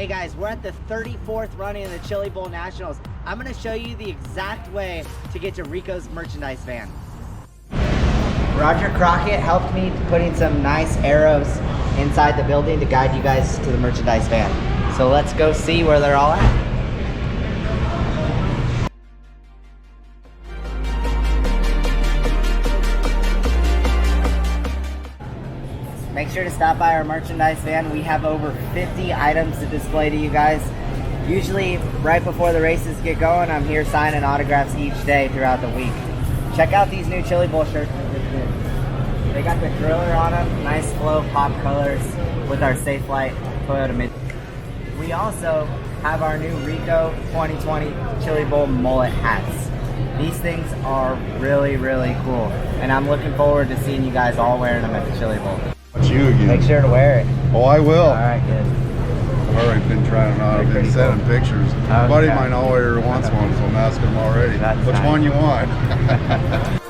Hey guys, we're at the 34th running of the Chili Bowl Nationals. I'm gonna show you the exact way to get to Rico's merchandise van. Roger Crockett helped me putting some nice arrows inside the building to guide you guys to the merchandise van. So let's go see where they're all at. Make sure to stop by our merchandise van. We have over 50 items to display to you guys. Usually right before the races get going, I'm here signing autographs each day throughout the week. Check out these new Chili Bowl shirts. They got the driller on them, nice flow pop colors with our Safe Light Toyota mid. We also have our new RICO 2020 Chili Bowl mullet hats. These things are really, really cool. And I'm looking forward to seeing you guys all wearing them at the Chili Bowl. It's you again. Make sure to wear it. Oh, I will. All right, good. I've already been trying it on. I've been sending pictures. A buddy of mine already wants one, so I'm asking him already. Which one you want?